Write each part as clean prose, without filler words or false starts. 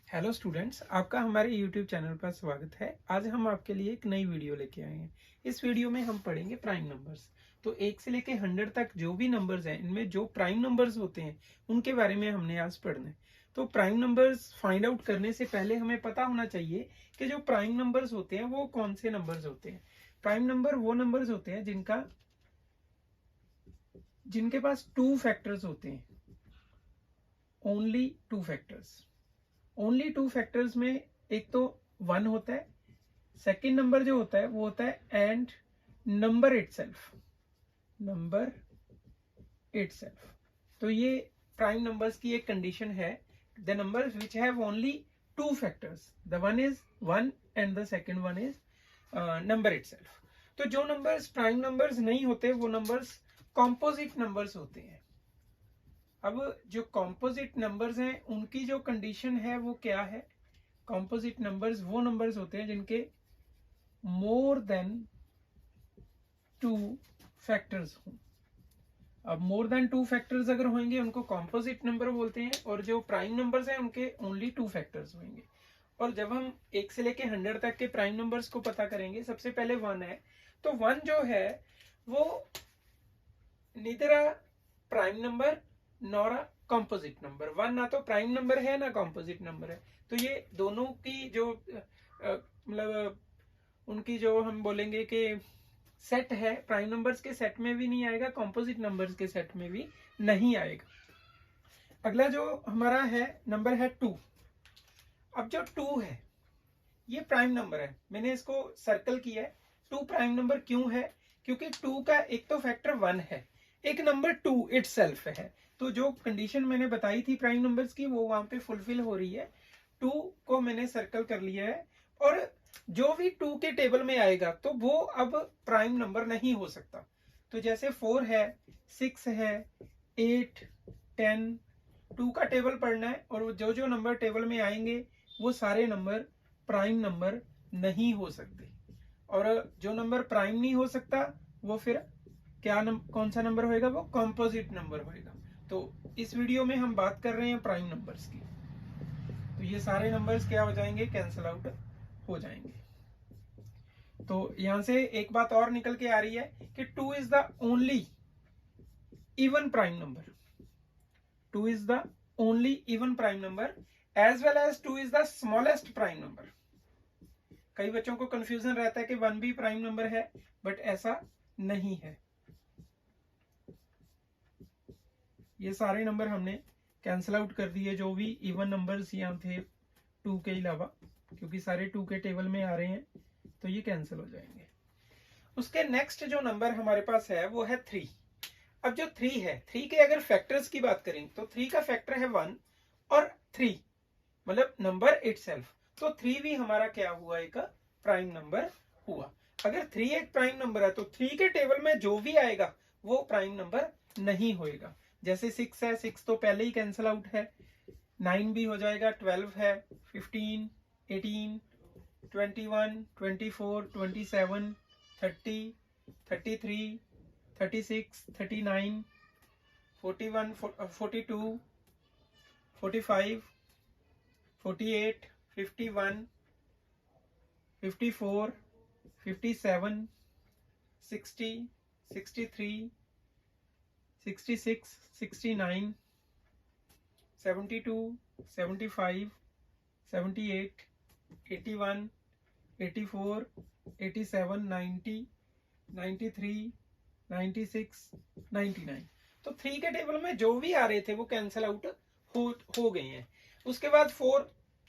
Hello students, आपका हमारे YouTube channel पर स्वागत है। आज हम आपके लिए एक नई वीडियो लेके आए हैं। इस वीडियो में हम पढ़ेंगे प्राइम नंबर्स। तो 1 से लेके 100 तक जो भी नंबर्स हैं, इनमें जो प्राइम नंबर्स होते हैं उनके बारे में हमने आज पढ़ना है। तो प्राइम नंबर्स फाइंड आउट करने से पहले हमें पता होना चाहिए कि जो प्राइम नंबर्स होते हैं वो कौन से नंबर्स होते हैं। प्राइम नंबर वो नंबर्स होते हैं जिनके पास 2 फैक्टर्स होते हैं, ओनली 2 फैक्टर्स। ओनली 2 फैक्टर्स में एक तो 1 होता है, सेकेंड नंबर जो होता है वो होता है एंड नंबर इटसेल्फ। तो ये प्राइम नंबर्स की एक कंडीशन है। The numbers which have only 2 factors, the one is 1 and the second one is number itself. तो जो नंबर्स प्राइम नंबर्स नहीं होते वो नंबर्स कॉम्पोजिट नंबर्स होते हैं। अब जो कॉम्पोजिट नंबर्स हैं उनकी जो कंडीशन है वो क्या है? कॉम्पोजिट नंबर्स वो नंबर्स होते हैं जिनके मोर देन 2 फैक्टर्स हों। अब मोर देन 2 फैक्टर्स अगर होंगे उनको कॉम्पोजिट नंबर बोलते हैं, और जो प्राइम नंबर्स हैं उनके ओनली 2 फैक्टर्स होंगे। और जब हम 1 से लेके 100 तक के प्राइम नंबर्स को पता करेंगे, सबसे पहले 1 है। तो 1 जो है वो neither a prime number nor a composite number. 1 ना तो प्राइम नंबर है ना कॉम्पोजिट नंबर है। तो ये दोनों की जो मतलब उनकी जो हम बोलेंगे कि सेट है, प्राइम नंबर्स के सेट में भी नहीं आएगा, कॉम्पोजिट नंबर्स के सेट में भी नहीं आएगा। अगला जो हमारा है नंबर है 2। अब जो 2 है ये प्राइम नंबर है, मैंने इसको सर्कल किया है। 2 प्राइम नंबर क्यों है? क्योंकि 2 का एक तो फैक्टर 1 है, एक नंबर 2 इटसेल्फ है। तो जो कंडीशन मैंने बताई थी प्राइम नंबर्स की वो वहां पे फुलफिल हो रही है। 2 को मैंने सर्कल कर लिया है, और जो भी 2 के टेबल में आएगा तो वो अब प्राइम नंबर नहीं हो सकता। तो जैसे 4 है, 6 है, 8, 10, 2 का टेबल पढ़ना है, और जो जो नंबर टेबल में आएंगे वो सारे नंबर प्राइम नंबर नहीं हो सकते। और जो नंबर प्राइम नहीं हो सकता वो फिर कौन सा नंबर होएगा? वो कॉम्पोजिट नंबर होएगा। तो इस वीडियो में हम बात कर रहे हैं प्राइम नंबर्स की। तो ये सारे नंबर्स क्या हो जाएंगे? कैंसिल आउट हो जाएंगे। तो यहां से एक बात और निकल के आ रही है कि 2 is the only even prime number. 2 is the only even prime number as well as 2 is the smallest prime number। कई बच्चों को कंफ्यूजन रहता है कि 1 भी प्राइम नंबर है, बट ऐसा नहीं है। ये सारे नंबर हमने कैंसिल आउट कर दिए, जो भी इवन नंबर्स यहाँ थे 2 के अलावा, क्योंकि सारे 2 के टेबल में आ रहे हैं तो ये कैंसिल हो जाएंगे। उसके नेक्स्ट जो नंबर हमारे पास है वो है 3। अब जो 3 है, 3 के अगर फैक्टर्स की बात करें तो 3 का फैक्टर है 1 और 3, मतलब नंबर इटसेल्फ। तो 3 भी हमारा क्या हुआ? एक प्राइम नंबर हुआ। अगर 3 एक प्राइम नंबर है तो 3 के टेबल में जो भी आएगा वो प्राइम नंबर नहीं होएगा। जैसे 6 है, 6 तो पहले ही कैंसिल आउट है। 9 भी हो जाएगा, 12 है, 15, 18, 21, 24, 27, 30, 33, 36, 39, 41, 42, 45, 48, 51, 54, 57, 60, 63, 66, 69, 72, 75, 78, 81, 84, 87, 90, 93, 96, 99। तो 3 के टेबल में जो भी आ रहे थे वो कैंसिल आउट हो गए हैं। उसके बाद 4,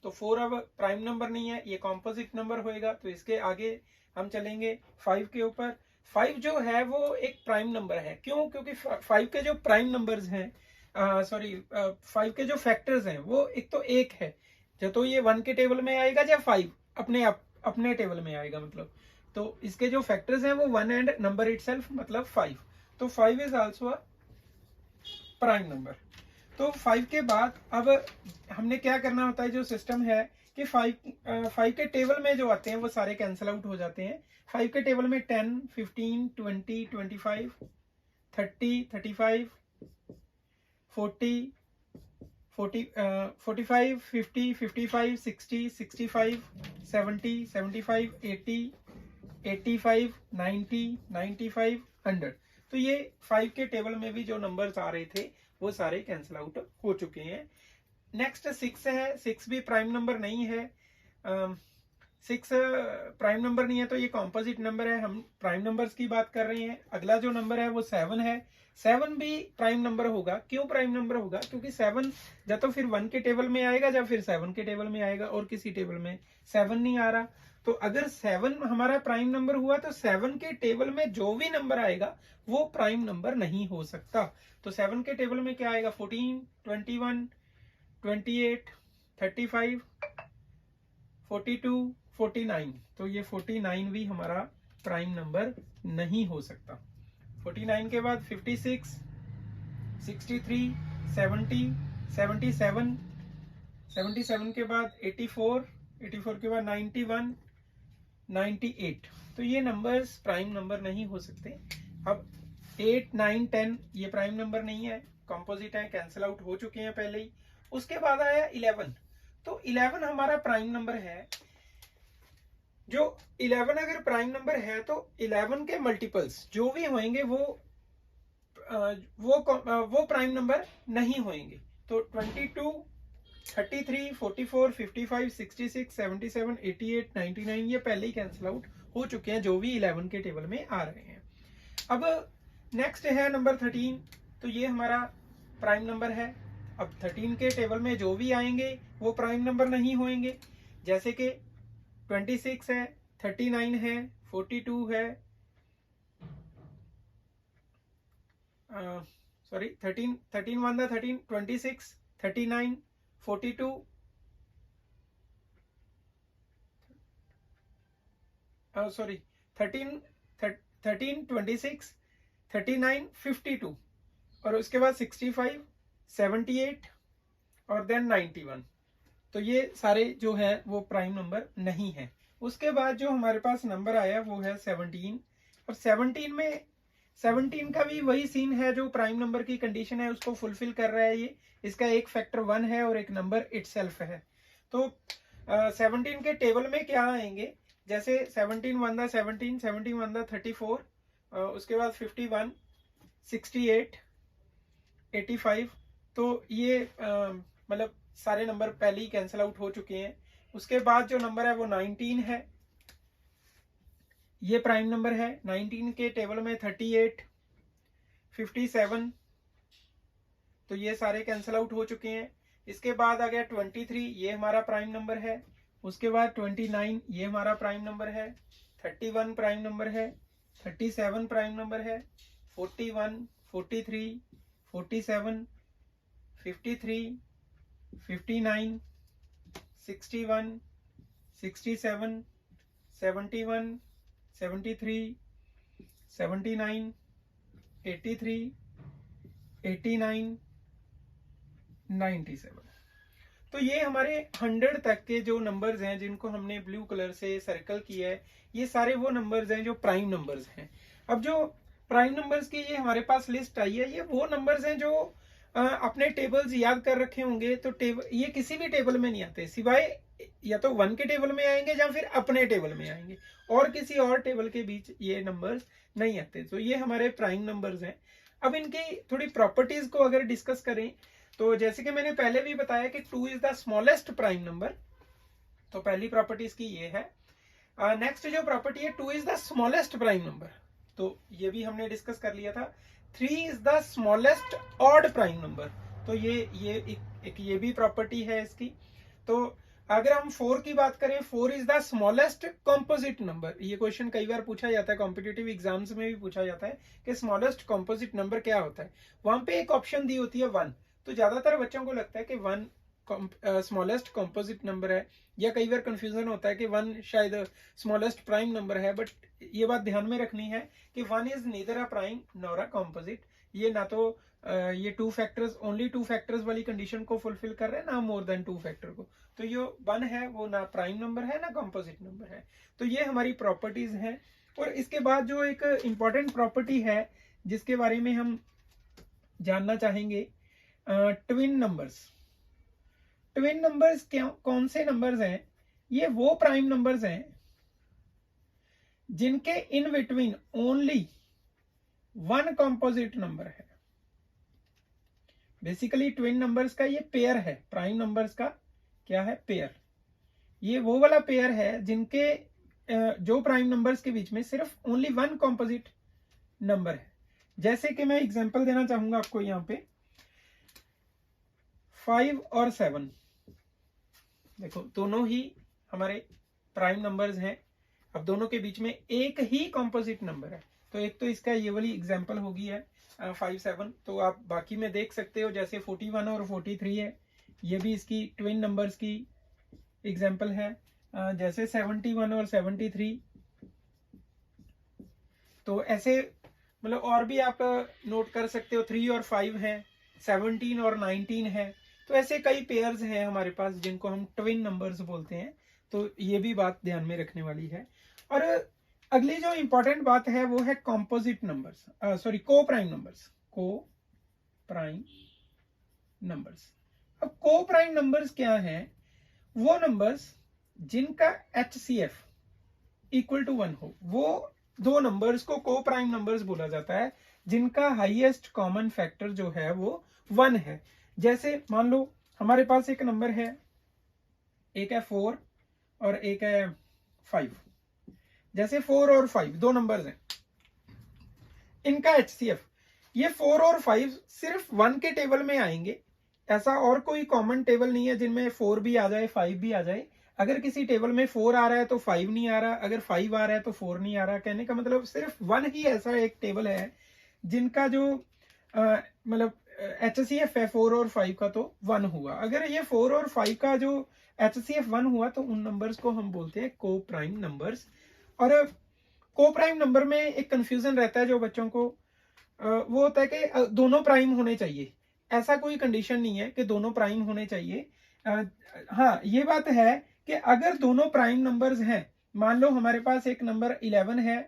तो 4 अब प्राइम नंबर नहीं है, ये कॉम्पोजिट नंबर होएगा। तो इसके आगे हम चलेंगे 5 के ऊपर। 5 जो है वो एक प्राइम नंबर है। क्यों? क्योंकि 5 के जो प्राइम नंबर्स हैं, 5 के जो फैक्टर्स हैं वो एक तो 1 है, जो तो ये 1 के टेबल में आएगा या 5 अपने टेबल में आएगा, मतलब। तो इसके जो फैक्टर्स हैं वो 1 एंड नंबर इटसेल्फ, मतलब 5। तो 5 is also a prime number. तो 5 के बाद अब हमने क्या करना होता है, जो सिस्टम है कि 5 के टेबल में जो आते हैं वो सारे कैंसिल आउट हो जाते हैं। 5 के टेबल में 10, 15, 20, 25, 30, 35, 40, 45, 50, 55, 60, 65, 70, 75, 80, 85, 90, 95, 100। तो ये 5 के टेबल में भी जो नंबर्स आ रहे थे वो सारे कैंसिल आउट हो चुके हैं। नेक्स्ट 6 है। 6 भी प्राइम नंबर नहीं है। 6 प्राइम नंबर नहीं है तो ये कॉम्पोजिट नंबर है। हम प्राइम नंबर्स की बात कर रहे हैं। अगला जो नंबर है वो 7 है। 7 भी प्राइम नंबर होगा। क्यों प्राइम नंबर होगा? क्योंकि 7 या तो फिर 1 के टेबल में आएगा या फिर 7 के टेबल में आएगा, और किसी टेबल में 7 नहीं आ रहा। तो अगर 7 हमारा प्राइम नंबर हुआ तो 7 के टेबल में जो भी नंबर आएगा वो प्राइम नंबर नहीं हो सकता। तो 7 के टेबल में क्या आएगा? 14, 21, 28, 35, 42, 49। तो ये 49 भी हमारा प्राइम नंबर नहीं हो सकता। 49 के बाद 56, 63, 70, 77, 77 के बाद 84, 84 के बाद 91, 98। तो ये नंबर्स प्राइम नंबर नहीं हो सकते। अब 8, 9, 10 ये प्राइम नंबर नहीं है, कंपोजिट है, कैंसिल आउट हो चुके हैं पहले ही। उसके बाद आया 11। तो 11 हमारा प्राइम नंबर है। जो 11 अगर प्राइम नंबर है तो 11 के मल्टीपल्स जो भी होंगे वो प्राइम नंबर नहीं होंगे। तो 22, 33, 44, 55, 66, 77, 88, 99 ये पहले ही कैंसिल आउट हो चुके हैं जो भी 11 के टेबल में आ रहे हैं। अब नेक्स्ट है नंबर 13। तो ये हमारा प्राइम नंबर है। अब 13 के टेबल में जो भी आएंगे वो प्राइम नंबर नहीं होंगे। जैसे कि 26 है, 39 है, 42 है, सॉरी 13 1 13, 26, 39, 42, सॉरी 13, 26, 39, 52 और उसके बाद 65, 78 और देन 91। तो ये सारे जो है वो प्राइम नंबर नहीं है। उसके बाद जो हमारे पास नंबर आया वो है 17। और 17 में 17 का भी वही सीन है, जो प्राइम नंबर की कंडीशन है उसको फुलफिल कर रहा है ये। इसका एक फैक्टर 1 है और एक नंबर इटसेल्फ है। तो 17 के टेबल में क्या आएंगे? जैसे 17 1 17, 17 1 34, उसके बाद 51, 68, 85। तो ये मतलब सारे नंबर पहले ही कैंसिल आउट हो चुके हैं। उसके बाद जो नंबर है वो 19 है। ये प्राइम नंबर है। 19 के टेबल में 38, 57। तो ये सारे कैंसिल आउट हो चुके हैं। इसके बाद आ गया 23, ये हमारा प्राइम नंबर है। उसके बाद 29 ये हमारा प्राइम नंबर है। 31 प्राइम नंबर है। 37 प्राइम नंबर है। 41, 43, 47, 53, 59, 61, 67, 71, 73, 79, 83, 89, 97। तो ये हमारे 100 तक के जो नंबर्स हैं जिनको हमने ब्लू कलर से सर्कल किया है, ये सारे वो नंबर्स हैं जो प्राइम नंबर्स हैं। अब जो प्राइम नंबर्स की ये हमारे पास लिस्ट आई है, ये वो नंबर्स हैं जो अपने टेबल्स याद कर रखे होंगे। तो ये किसी भी टेबल में नहीं आते, सिवाय या तो 1 के टेबल में आएंगे या फिर अपने टेबल में आएंगे, और किसी और टेबल के बीच ये नंबर्स नहीं आते। तो ये हमारे प्राइम नंबर्स हैं। अब इनकी थोड़ी प्रॉपर्टीज को अगर डिस्कस करें तो जैसे कि मैंने पहले भी बताया कि 2 is the smallest prime number. तो पहली प्रॉपर्टी इसकी ये है। नेक्स्ट जो प्रॉपर्टी है 2 is the smallest prime number, तो ये भी हमने डिस्कस कर लिया था। 3 is the smallest odd prime number, तो ये भी प्रॉपर्टी है इसकी। तो अगर हम 4 की बात करें, 4 is the smallest composite number. ये क्वेश्चन कई बार पूछा जाता है, कॉम्पिटिटिव एग्जाम्स में भी पूछा जाता है कि स्मॉलेस्ट कॉम्पोजिट नंबर क्या होता है। वहां पे एक ऑप्शन दी होती है 1। तो ज्यादातर बच्चों को लगता है कि 1 स्मॉलेस्ट कॉम्पोजिट नंबर है, या कई बार कंफ्यूजन होता है कि 1 शायद स्मॉलेस्ट प्राइम नंबर है। बट ये बात ध्यान में रखनी है कि 1 is neither a prime nor a composite. ये ना तो ये 2 फैक्टर्स, ओनली 2 फैक्टर्स वाली कंडीशन को फुलफिल कर रहे हैं, ना मोर देन 2 फैक्टर को। तो ये 1 है वो ना प्राइम नंबर है ना कॉम्पोजिट नंबर है। तो ये हमारी प्रॉपर्टीज हैं। और इसके बाद जो एक इंपॉर्टेंट प्रॉपर्टी है जिसके बारे में हम जानना चाहेंगे, ट्विन नंबर्स। ट्विन नंबर्स कौन से नंबर्स हैं? ये वो प्राइम नंबर्स हैं जिनके in between only one composite number है। बेसिकली ट्विन नंबर्स का ये पेयर है, प्राइम नंबर्स का क्या है? पेयर। ये वो वाला पेयर है जिनके जो प्राइम नंबर्स के बीच में सिर्फ ओनली वन कॉम्पोजिट नंबर है। जैसे कि मैं एग्जांपल देना चाहूंगा आपको यहाँ पे 5 और 7, देखो दोनों ही हमारे प्राइम नंबर्स हैं। अब दोनों के बीच में एक ही कॉम्पोजिट नंबर है, तो एक तो इसका ये वाली एग्जांपल होगी है 5 7। तो आप बाकी में देख सकते हो जैसे 41 और 43 है, ये भी इसकी ट्विन नंबर्स की एग्जांपल है। जैसे 71 और 73, तो ऐसे मतलब और भी आप नोट कर सकते हो। 3 और 5 है, 17 और 19 है। तो ऐसे कई पेयर्स हैं हमारे पास जिनको हम ट्विन नंबर्स बोलते हैं। तो ये भी बात ध्यान में रखने वाली है। और अगली जो इंपॉर्टेंट बात है वो है कॉम्पोजिट नंबर्स, सॉरी को प्राइम नंबर्स। को प्राइम नंबर्स, अब को प्राइम नंबर्स क्या है? वो नंबर्स जिनका HCF इक्वल टू 1 हो, वो दो नंबर्स को को प्राइम नंबर्स बोला जाता है जिनका हाईएस्ट कॉमन फैक्टर जो है वो 1 है। जैसे मान लो हमारे पास एक नंबर है, एक है 4 और एक है 5। जैसे 4 और 5 दो नंबर्स हैं, इनका HCF, ये 4 और 5 सिर्फ 1 के टेबल में आएंगे। ऐसा और कोई कॉमन टेबल नहीं है जिनमें 4 भी आ जाए 5 भी आ जाए। अगर किसी टेबल में 4 आ रहा है तो 5 नहीं आ रहा, अगर 5 आ रहा है तो 4 नहीं आ रहा। कहने का मतलब सिर्फ 1 ही ऐसा एक टेबल है जिनका जो मतलब HCF है 4 और 5 का तो 1 हुआ। अगर ये 4 और 5 का जो HCF 1 हुआ तो उन नंबर्स को हम बोलते हैं को प्राइम नंबर्स। और को प्राइम नंबर में एक कंफ्यूजन रहता है जो बच्चों को, वो होता है कि दोनों प्राइम होने चाहिए। ऐसा कोई कंडीशन नहीं है कि दोनों प्राइम होने चाहिए। हाँ, ये बात है कि अगर दोनों प्राइम नंबर्स हैं, मान लो हमारे पास एक नंबर 11 है,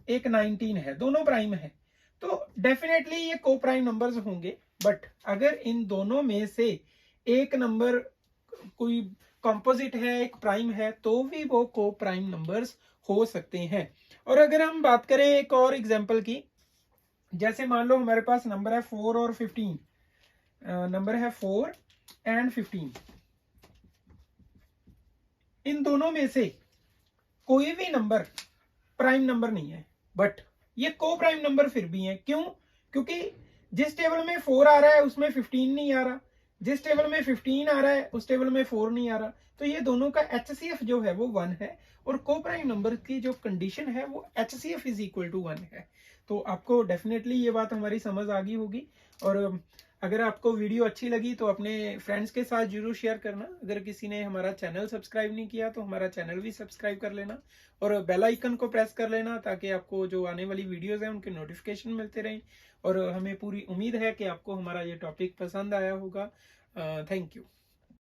एक 19 है, दोनों प्राइम है, तो डेफिनेटली ये को प्राइम नंबर्स होंगे। बट अगर इन दोनों में से एक नंबर कोई कॉम्पोजिट है, एक प्राइम है, तो भी वो को प्राइम नंबर्स हो सकते हैं। और अगर हम बात करें एक और एग्जांपल की, जैसे मान लो हमारे पास नंबर है 4 और 15, नंबर है 4 एंड 15। इन दोनों में से कोई भी नंबर प्राइम नंबर नहीं है, बट ये को प्राइम नंबर फिर भी है। क्यों? क्योंकि जिस टेबल में 4 आ रहा है उसमें 15 नहीं आ रहा, जिस टेबल में 15 आ रहा है उस टेबल में 4 नहीं आ रहा। तो ये दोनों का HCF जो है वो 1 है, और को प्राइम नंबर की जो कंडीशन है वो HCF इज इक्वल टू 1 है। तो आपको डेफिनेटली ये बात हमारी समझ आ गई होगी। और अगर आपको वीडियो अच्छी लगी तो अपने फ्रेंड्स के साथ जरूर शेयर करना। अगर किसी ने हमारा चैनल सब्सक्राइब नहीं किया तो हमारा चैनल भी सब्सक्राइब कर लेना, और बेल आइकन को प्रेस कर लेना ताकि आपको जो आने वाली वीडियोस हैं उनके नोटिफिकेशन मिलते रहें। और हमें पूरी उम्मीद है कि आपको हमारा ये टॉपिक पसंद आया होगा। Thank you.